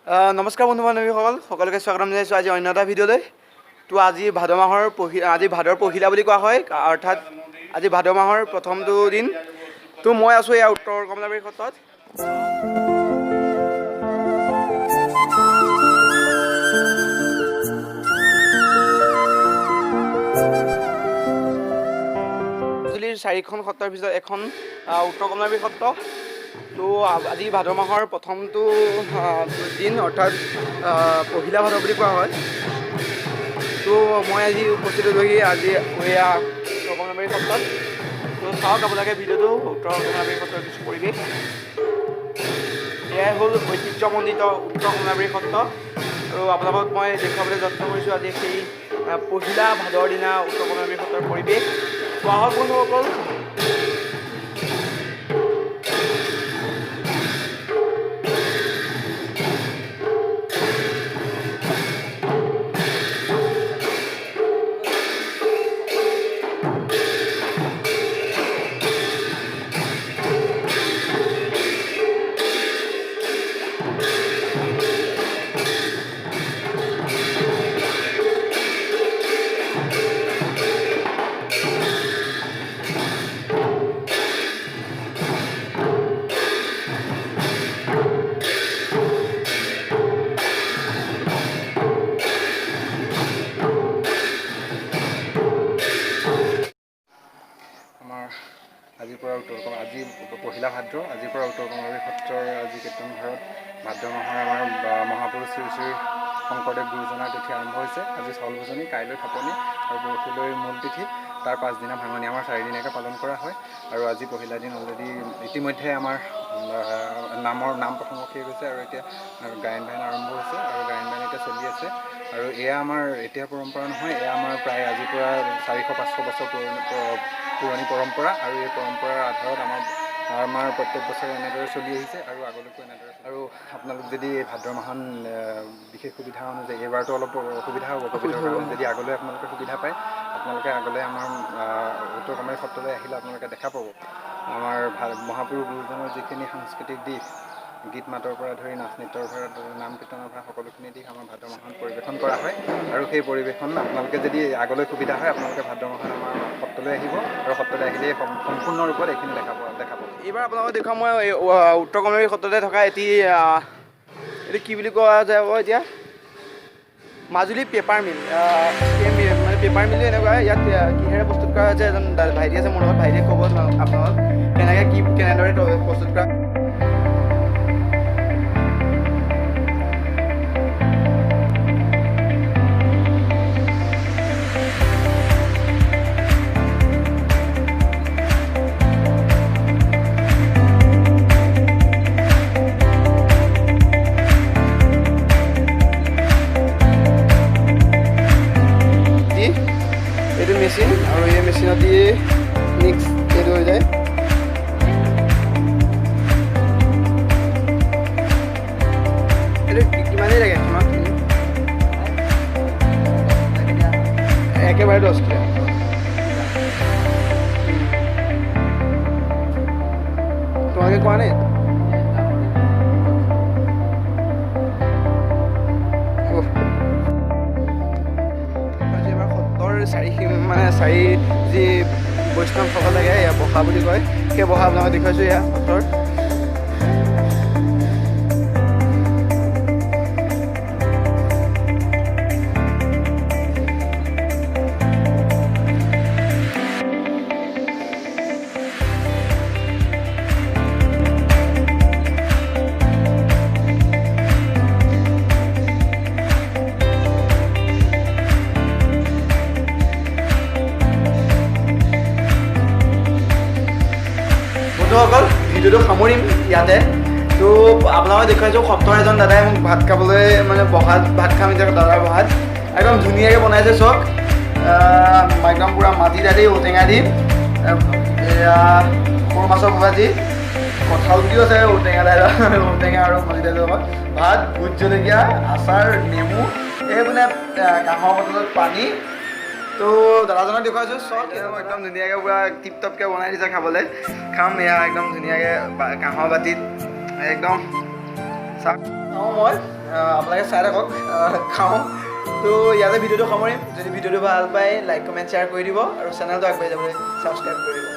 নমস্কাৰ বন্ধু বান্ধৱীসকল, সকলোকে স্বাগতম জনাইছোঁ আজি অন্য এটা ভিডিঅ'লৈ। তো আজি ভাদৰ পহিলা বুলি কোৱা হয়, অৰ্থাৎ আজি ভাদ মাহৰ প্ৰথমটো দিন। তো মই আছোঁ এয়া উত্তৰ কমলাবাৰী সত্ৰত। মাজুলীৰ 4খন সত্ৰৰ ভিতৰত এখন উত্তৰ কমলাবাৰী সত্ৰ। তো আজি ভাদ মাহৰ প্ৰথমটো দিন, অৰ্থাৎ পহিলা ভাদ বুলি কোৱা হয়। তো মই আজি উপস্থিত হৈছোঁহি আজি এয়া উত্তৰ কমলাবাৰী সত্ৰত। তো চাওক আপোনালোকে ভিডিঅ'টো, উত্তৰ কমলাবাৰী সত্ৰৰ কিছু পৰিৱেশ। এয়াই হ'ল ঐতিহ্যমণ্ডিত উত্তৰ কমলাবাৰী সত্ৰ। আৰু আপোনালোকক মই দেখুৱাবলৈ যত্ন কৰিছোঁ আজি সেই পহিলা ভাদৰ দিনা উত্তৰ কমলাবাৰী সত্ৰৰ পৰিৱেশ। তো আহক বন্ধুসকল। আজিৰ পৰা আজি পহিলা ভাদ্ৰ, আজিৰ পৰা উত্তৰ কমলাবাৰী সত্ৰৰ আজি কীৰ্তনঘৰত ভাদ্ৰ মাহৰ আমাৰ মহাপুৰুষ শ্ৰী শ্ৰী শংকৰদেৱ গুৰুজনাৰ তিথি আৰম্ভ হৈছে। আজি চাউল ভোজনী, কাইলৈ থাপনি আৰু পৰহিলৈ মূল তিথি, তাৰ পাছদিনা ভাঙনি। আমাৰ 4 দিনীয়াকৈ পালন কৰা হয়। আৰু আজি পহিলা দিন অলৰেডি ইতিমধ্যে আমাৰ নাম প্ৰসংগ শেষ হৈছে আৰু এতিয়া গায়ন বায়ন আৰম্ভ হৈছে আৰু গায়ন বায়ন এতিয়া চলি আছে। আৰু এয়া আমাৰ এতিয়া পৰম্পৰা নহয়, এয়া আমাৰ প্ৰায় আজিৰ পৰা 400-500 বছৰ পুৰণি পৰম্পৰা। আৰু এই পৰম্পৰাৰ আধাৰত আমাৰ প্ৰত্যেক বছৰে এনেদৰে চলি আহিছে আৰু আগলৈকো এনেদৰে। আৰু আপোনালোক যদি এই ভাদ্ৰ মাহত বিশেষ সুবিধা অনুযায়ী, এইবাৰতো অলপ অসুবিধা হ'ব ক'ভিডৰ কাৰণে, যদি আগলৈ আপোনালোকে সুবিধা পায়, আপোনালোকে আগলৈ আমাৰ উত্তৰ কমলাবাৰী সত্ৰলৈ আহিলে আপোনালোকে দেখা পাব আমাৰ মহাপুৰুষ গুৰুজনৰ যিখিনি সাংস্কৃতিক দিশ, গীত মাতৰ পৰা ধৰি নাচ নৃত্যৰ পৰা নাম কীৰ্তনৰ পৰা সকলোখিনি দিশ আমাৰ ভাদ মাহত পৰিৱেশন কৰা হয়। আৰু সেই পৰিৱেশন আপোনালোকে যদি আগলৈ সুবিধা হয়, আপোনালোকে ভাদ মাহত আমাৰ সত্ৰলৈ আহিব আৰু সত্ৰলৈ আহিলেই সম্পূৰ্ণ ৰূপত এইখিনি দেখা পাব। এইবাৰ আপোনালোকক দেখুৱাম মই উত্তৰ কমলাবাৰী সত্ৰতে থকা এইটো কি বুলি কোৱা যাব এতিয়া, মাজুলী পেপাৰ মিল। মানে পেপাৰ মিলো এনেকুৱা। ইয়াত কিহেৰে প্ৰস্তুত কৰা হৈছে, এজন ভাইটি আছে মোৰ লগত, ভাইটিয়ে ক'ব আপোনালোকক কেনেদৰে প্ৰস্তুত কৰা। এইটো মেচিন, আৰু এই মেচিনত দি মিক্স এইটো হৈ যায়। এইটো কিমানেই লাগে তোমাক? একেবাৰে 10 টকা। তোমালোকে কোৱা নাই? চাৰি যি বৈষ্ণৱসকল লাগে, এয়া বহা বুলি কয়, সেই বহা আপোনালোকক দেখুৱাইছোঁ এয়া সত্ৰৰ। বন্ধুসকল, ভিডিঅ'টো সামৰিম ইয়াতে। তো আপোনালোকে দেখুৱাইছোঁ সত্ৰৰ এজন দাদাই মোক ভাত খাবলৈ, মানে ভাত খাম এতিয়া দাদাৰ বহাত একদম ধুনীয়াকৈ বনাইছে। চাওক, একদম পূৰা মাটি দালি, ঔটেঙা দি, এয়া সৰু মাছৰ ভাজি, কঁঠাল গুটিও আছে, ঔটেঙা আৰু মাটি দালিৰ লগত ভাত, ভোট জলকীয়া, আচাৰ, নেমু, এই মানে কাঁহৰ বটলত পানী। তো দাদাজনক দেখুৱাইছোঁ, চব একদম ধুনীয়াকৈ পূৰা টিপ টপকৈ বনাই দিছে খাবলৈ। খাম এয়া একদম ধুনীয়াকৈ কাঁহৰ বাতিত একদম চাওঁ মই আপোনালোকে চাই থাকক খাওঁ। তো ইয়াতে ভিডিঅ'টো সামৰিম। যদি ভিডিঅ'টো ভাল পায় লাইক কমেণ্ট শ্বেয়াৰ কৰি দিব আৰু চেনেলটো আগবাঢ়ি যাবলৈ ছাবস্ক্ৰাইব কৰি দিব।